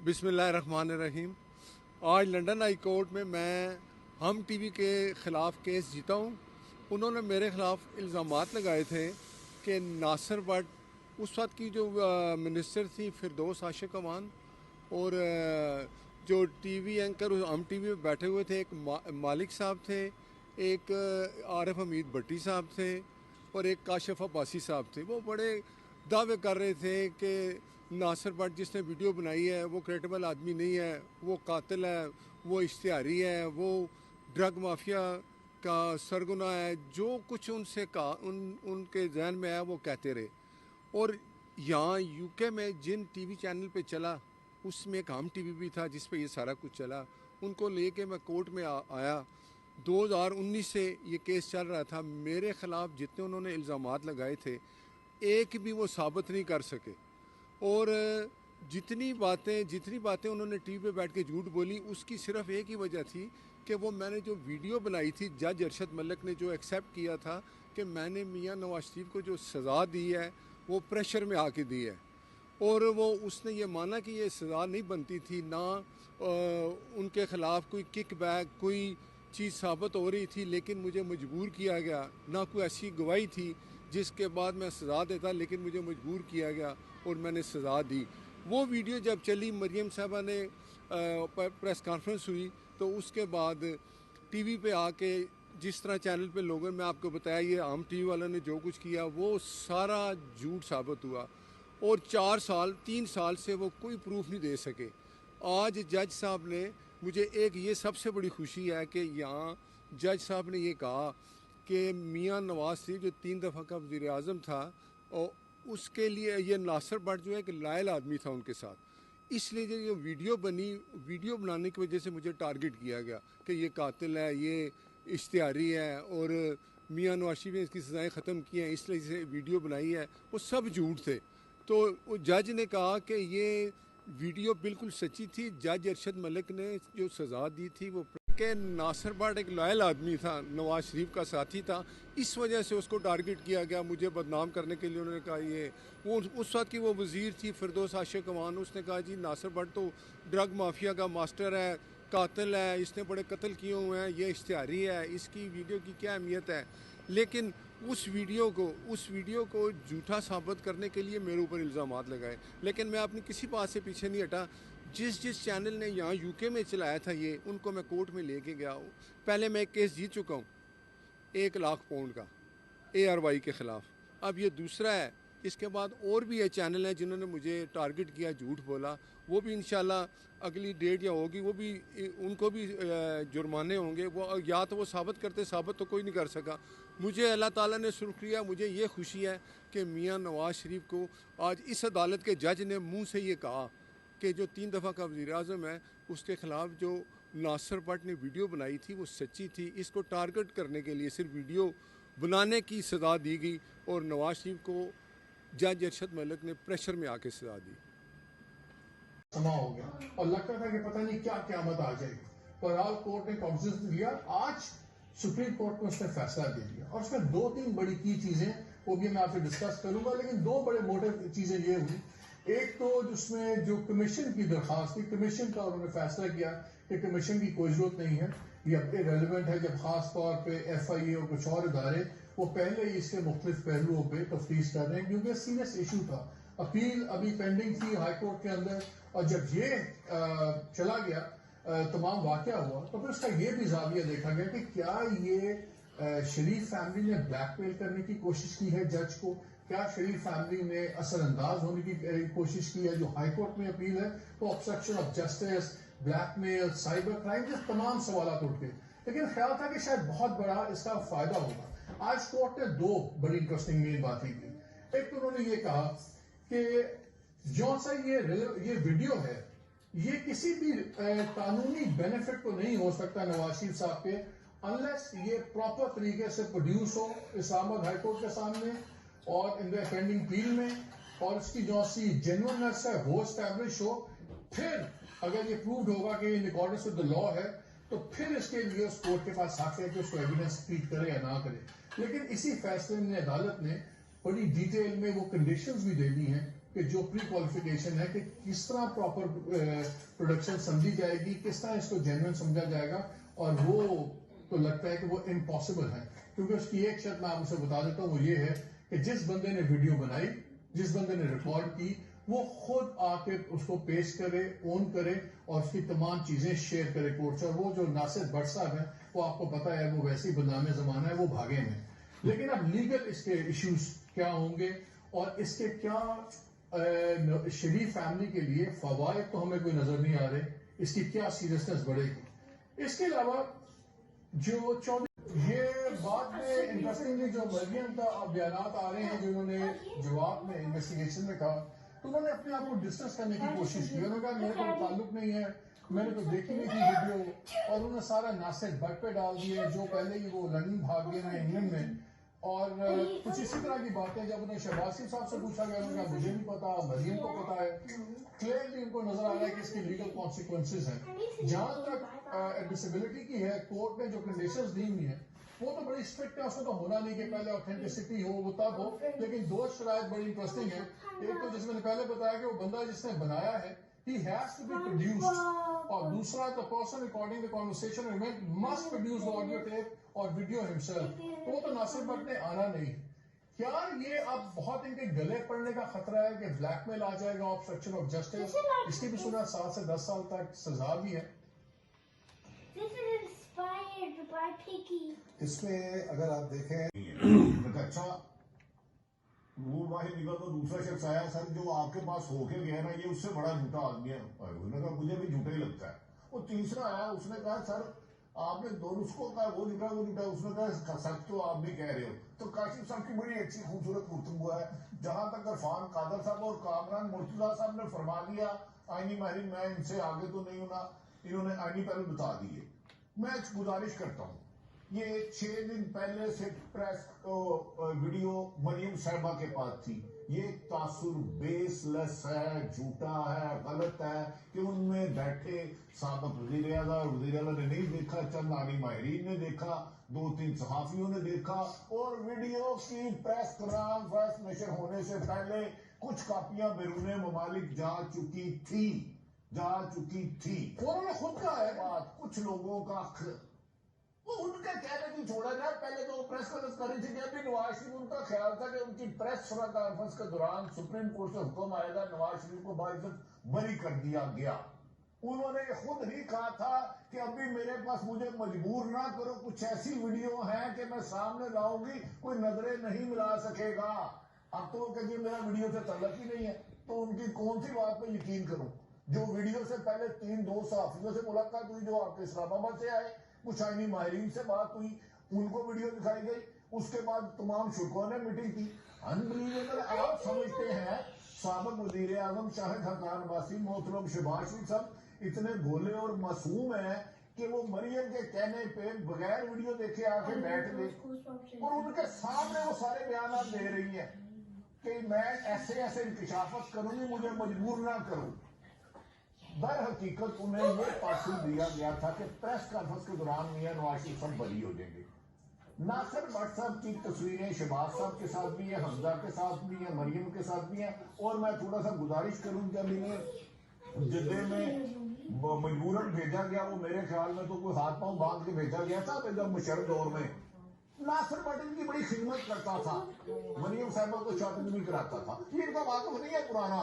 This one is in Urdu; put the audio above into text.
بسم اللہ الرحمن الرحیم۔ آج لنڈن ہائی کورٹ میں ہم ٹی وی کے خلاف کیس جیتا ہوں۔ انہوں نے میرے خلاف الزامات لگائے تھے کہ ناصر بٹ اس وقت کی جو منسٹر تھی فردوس عاشق امان، اور جو ٹی وی اینکر ہم ٹی وی میں بیٹھے ہوئے تھے، ایک مالک صاحب تھے، ایک عارف حمید بٹی صاحب تھے، اور ایک کاشف عباسی صاحب تھے۔ وہ بڑے دعوے کر رہے تھے کہ ناصر بٹ جس نے ویڈیو بنائی ہے وہ کریڈیبل آدمی نہیں ہے، وہ قاتل ہے، وہ اشتہاری ہے، وہ ڈرگ مافیا کا سرغنہ ہے۔ جو کچھ ان سے کہا ان کے ذہن میں ہے وہ کہتے رہے۔ اور یہاں یو کے میں جن ٹی وی چینل پہ چلا، اس میں ایک ہم ٹی وی بھی تھا جس پہ یہ سارا کچھ چلا۔ ان کو لے کے میں کورٹ میں آیا۔ 2019 سے یہ کیس چل رہا تھا۔ میرے خلاف جتنے انہوں نے الزامات لگائے تھے ایک بھی وہ ثابت نہیں کر سکے، اور جتنی باتیں انہوں نے ٹی وی پہ بیٹھ کے جھوٹ بولی، اس کی صرف ایک ہی وجہ تھی کہ وہ میں نے جو ویڈیو بنائی تھی، جج ارشد ملک نے جو ایکسیپٹ کیا تھا کہ میں نے میاں نواز شریف کو جو سزا دی ہے وہ پریشر میں آ کے دی ہے، اور اس نے یہ مانا کہ یہ سزا نہیں بنتی تھی، نہ ان کے خلاف کوئی کک بیک کوئی چیز ثابت ہو رہی تھی، لیکن مجھے مجبور کیا گیا، نہ کوئی ایسی گواہی تھی جس کے بعد میں سزا دیتا، لیکن مجھے مجبور کیا گیا اور میں نے سزا دی۔ وہ ویڈیو جب چلی، مریم صاحبہ نے پریس کانفرنس ہوئی، تو اس کے بعد ٹی وی پہ آ کے جس طرح چینل پہ لوگوں نے آپ کو بتایا یہ عام ٹی وی والوں نے جو کچھ کیا وہ سارا جھوٹ ثابت ہوا، اور 3 سال سے وہ کوئی پروف نہیں دے سکے۔ آج جج صاحب نے مجھے یہ سب سے بڑی خوشی ہے کہ یہاں جج صاحب نے یہ کہا کہ میاں نواز شریف جو 3 دفعہ کا وزیر اعظم تھا، اور اس کے لیے یہ ناصر بٹ جو ہے کہ لائل آدمی تھا ان کے ساتھ، اس لیے جو یہ ویڈیو بنانے کی وجہ سے مجھے ٹارگٹ کیا گیا کہ یہ قاتل ہے، یہ اشتہاری ہے، اور میاں نواز شریف نے اس کی سزائیں ختم کی ہیں، اس لیے اسے ویڈیو بنائی ہے۔ وہ سب جھوٹ تھے۔ تو جج نے کہا کہ یہ ویڈیو بالکل سچی تھی۔ جج ارشد ملک نے جو سزا دی تھی وہ کہ ناصر بٹ ایک لائل آدمی تھا، نواز شریف کا ساتھی تھا، اس وجہ سے اس کو ٹارگٹ کیا گیا، مجھے بدنام کرنے کے لیے۔ انہوں نے کہا وہ اس وقت کی وہ وزیر تھی فردوس عاشق امان، اس نے کہا جی ناصر بٹ تو ڈرگ مافیا کا ماسٹر ہے، قاتل ہے، اس نے بڑے قتل کیے ہوئے ہیں، یہ اشتہاری ہے، اس کی ویڈیو کی کیا اہمیت ہے۔ لیکن اس ویڈیو کو جھوٹا ثابت کرنے کے لیے میرے اوپر الزامات لگائے، لیکن میں اپنی کسی بات سے پیچھے نہیں ہٹا۔ جس چینل نے یہاں یو کے میں چلایا تھا ان کو میں کورٹ میں لے کے گیا ہوں۔ پہلے میں ایک کیس جیت چکا ہوں 1 لاکھ پاؤنڈ کا ARY کے خلاف، اب یہ دوسرا ہے۔ اس کے بعد اور بھی یہ چینل ہیں جنہوں نے مجھے ٹارگٹ کیا، جھوٹ بولا، وہ بھی انشاءاللہ اگلی ڈیٹ یا ہوگی، وہ بھی ان کو بھی جرمانے ہوں گے۔ وہ یا تو وہ ثابت تو کوئی نہیں کر سکا۔ مجھے اللہ تعالیٰ نے سرخ کیا، مجھے یہ خوشی ہے کہ میاں نواز شریف کو آج اس عدالت کے جج نے منہ سے یہ کہا کہ جو 3 دفعہ کا وزیر اعظم ہے، اس کے خلاف جو ناصر بٹ نے ویڈیو بنائی تھی وہ سچی تھی۔ اس کو ٹارگٹ کرنے کے لیے صرف ویڈیو بنانے کی سزا دی گئی، اور نواز شریف کو جج ارشد ملک نے پریشر میں آ کے سزا دی۔ سما ہو گیا اور لگتا تھا کہ پتہ نہیں کیا قیامت آ جائے گی، بہرحال کورٹ نے کانفیڈنس لیا۔ آج سپریم کورٹ نے اس نے فیصلہ دے دیا، اور اس میں 2-3 بڑی کی چیزیں وہ بھی میں آپ سے ڈسکس کروں گا، لیکن 2 بڑے موٹے چیزیں یہ ہوئی۔ ایک تو جس میں جو کمیشن کی درخواست تھی، کمیشن کا انہوں نے فیصلہ کیا کہ کمیشن کی کوئی ضرورت نہیں ہے، یہ اب ریلیونٹ ہے جب خاص طور پہ FIA اور کچھ اور ادارے وہ پہلے ہی اس کے مختلف پہلوؤں پہ تفتیش کر رہے ہیں، کیونکہ سیریس ایشو تھا۔ اپیل ابھی پینڈنگ تھی ہائی کورٹ کے اندر، اور جب یہ چلا گیا تمام واقعہ ہوا، تو پھر اس کا یہ بھی زاویہ دیکھا گیا کہ کیا یہ شریف فیملی نے بلیک میل کرنے کی کوشش کی ہے جج کو، کیا شریف فیملی نے اثر انداز ہونے کی کوشش کی ہے۔ جو ہائی کورٹ میں اپیل ہے تو obstruction of justice، blackmail, cyber crime, یہ تمام سوالات اٹھ گئے، لیکن خیال تھا کہ شاید بہت بڑا اس کا فائدہ ہوگا۔ آج کورٹ نے 2 بڑی انٹرسٹنگ مین باتیں کی۔ ایک تو انہوں نے یہ کہا کہ جو سا یہ ویڈیو ہے، یہ کسی بھی قانونی بینیفٹ کو نہیں ہو سکتا نواز شریف صاحب کے انلیس یہ پراپر طریقے سے پروڈیوس ہو اسلام آباد ہائی کورٹ کے سامنے اور ان دا پینڈنگ اپیل میں، اور اس کی جو سی جینوئنس ہے وہ اسٹیبلش ہو۔ پھر اگر یہ پرووڈ ہوگا کہ ان اکارڈنس ود دا لا ہے، تو پھر اس کے لیے اس کورٹ کے پاس حق ہے کہ اس کو ایویڈنس ٹریٹ کرے یا نہ کرے۔ لیکن اسی فیصلے میں عدالت نے بڑی ڈیٹیل میں وہ کنڈیشنز بھی دے دی ہیں کہ کہ جو پری کوالیفیکیشن ہے کہ کس طرح پراپر پروڈکشن سمجھی جائے گی, کس طرح اس کو جینوئن سمجھا جائے گا, اور وہ تو لگتا ہے کہ وہ امپاسبل ہے. کیونکہ اس کی ایک شرط میں آپ سے بتا دیتا ہوں, وہ یہ ہے کہ جس بندے نے ویڈیو بنائی, جس بندے نے ریکارڈ کی, وہ خود آ کے اس کو پیش کرے, اون کرے, اور اس کی تمام چیزیں شیئر کرے کورٹ سے. اور وہ جو ناصر بٹ صاحب ہیں, وہ آپ کو پتا ہے وہ ویسی بدنام زمانہ ہے, وہ بھاگے ہیں. لیکن اب لیگل اس کے ایشوز کیا ہوں گے, اور اس کے کیا شریف فیملی کے لیے فوائد تو ہمیں کوئی نظر نہیں آ رہے, اس کی کیا سیریسنس بڑھے گی. اس کے علاوہ جو یہ بات میں انٹرسٹنگلی جو مریم کا بیانات آ رہے ہیں, جو انہوں نے جواب میں انویسٹیگیشن میں کہا, تو انہوں نے اپنے آپ کو ڈسٹنس کرنے کی کوشش کی. انہوں نے کہا میرے کو تعلق نہیں ہے, میں نے تو دیکھی نہیں تھی ویڈیو, اور انہوں نے سارا ناصر بٹ پہ ڈال دیا, جو پہلے ہی وہ لندن بھاگ گئے ہیں انگلینڈ میں. اور کچھ اسی طرح کی باتیں جب انہیں شہباز صاحب سے پوچھا گیا, انہوں نے کہا مجھے نہیں پتا, مریم کو پتا ہے. کلیئرلی ان کو نظر آ رہا ہے کہ اس کی لیگل کانسیکوینسز ہیں. جہاں تک ایڈمیسیبلٹی کی ہے, کورٹ نے جو کنڈیشنز دی ہوئی ہیں وہ تو بڑی اسٹرکٹ ہے, اس کو تو ہونا نہیں کہ پہلے اوتھینٹسٹی ہو, وہ تب ہو. لیکن دو شرائط بڑی انٹرسٹنگ ہیں. ایک تو جس میں نے پہلے بتایا کہ وہ بندہ جس نے بنایا ہے, he has to be produced, اور دوسرا the person recording the conversation must produce the audio tape اور video himself. تو وہ تو ناصر بٹ نے آنا نہیں. کیا یہ اب بہت ان کے گلے پڑنے کا خطرہ ہے کہ بلیک میل آ جائے گا, obstruction of justice, اس کی بھی سنا 7 سے 10 سال تک سزا بھی ہے. اس میں اگر آپ دیکھیں اچھا نور واحد نگا تو دوسرا شخص آیا, سر جو آپ کے پاس ہو کے گیا نا, یہ اس سے بڑا جھوٹا آدمی ہے. انہوں نے کہا مجھے بھی جھوٹا ہی لگتا ہے. وہ تیسرا آیا, اس نے کہا سر آپ نے دونوں اس کو کہا وہ جھوٹا وہ جھوٹا, اس نے کہا سچ تو آپ بھی کہہ رہے ہو. تو کاشف صاحب کی بڑی اچھی خوبصورت گفتگو ہے, جہاں تک عرفان قادر صاحب اور کامران مرتضیٰ صاحب نے فرما دیا آئینی ماہرین میں ان سے آگے تو نہیں ہونا, انہوں نے آئینی پہلو بتا دیے. میں گزارش کرتا ہوں, یہ 6 دن پہلے سے پریس ویڈیو مریم صاحبہ کے پاس تھی. یہ تاثر بیس لیس ہے, جھوٹا ہے, غلط ہے کہ ان میں بیٹھے سابق وزیر اعلیٰ اور وزیر اعلیٰ نے نہیں دیکھا, چند عالمی ماہرین نے دیکھا, 2-3 صحافیوں نے دیکھا, اور ویڈیو کی پریس کانفرنس نشر ہونے سے پہلے کچھ کاپیاں بیرون ممالک جا چکی تھی. انہوں نے خود کہا ہے بات, کچھ لوگوں کا وہ ان کا کہنے کی چھوڑا جائے. پہلے تو پریس کانفرنس کر رہی تھی کہ ابھی نواز شریف, ان کا خیال تھا کہ ان کی پریس کانفرنس کے دوران سپریم کورٹ سے حکم آئے گا, نواز شریف کو باعزت بری کر دیا گیا. انہوں نے خود ہی کہا تھا کہ ابھی میرے پاس مجھے مجبور نہ کرو, کچھ ایسی ویڈیو ہیں کہ میں سامنے لاؤں گی کوئی نظریں نہیں ملا سکے گا. اب تو کہ میرا ویڈیو سے تعلق ہی نہیں ہے, تو ان کی کون سی بات پہ یقین کروں. جو ویڈیو سے پہلے 2 صحافیوں سے ملاقات ہوئی جو آپ کے اسلام آباد سے آئے, کچھ آئینی ماہرین سے بات ہوئی, ان کو ویڈیو دکھائی گئی, اس کے بعد تمام شرکوں نے میٹنگ کی. انبلیویبل. آپ سمجھتے ہیں سابق وزیر اعظم شاہد حقان عباسی, محترم شہباز شریف صاحب اتنے بھولے اور معصوم ہیں کہ وہ مریم کے کہنے پہ بغیر ویڈیو دیکھے آ کے بیٹھ گئے, اور ان کے سامنے وہ سارے بیانات دے رہی ہیں کہ میں ایسے انکشافات کروں گی, مجھے مجبور نہ کروں. در حقیقت انہیں یہ پاسل دیا گیا تھا کہ پریس کانفرنس کے دوران میاں نواز شریف صاحب بری ہو جائیں گے. ناصر بٹ صاحب کی تصویریں شہباز صاحب کے ساتھ بھی ہیں, حمزہ کے ساتھ بھی ہیں, مریم کے ساتھ بھی ہیں. اور میں تھوڑا سا گزارش کروں, جب انہیں جدے میں مجبوراً بھیجا گیا, وہ میرے خیال میں تو کوئی ہاتھ پاؤں باندھ کے بھیجا گیا تھا, جب مشرف دور میں ناصر بٹ ان کی بڑی خدمت کرتا تھا, مریم صاحبہ کو شاپنگ بھی کراتا تھا. یہ ان کا واقف نہیں ہے پرانا.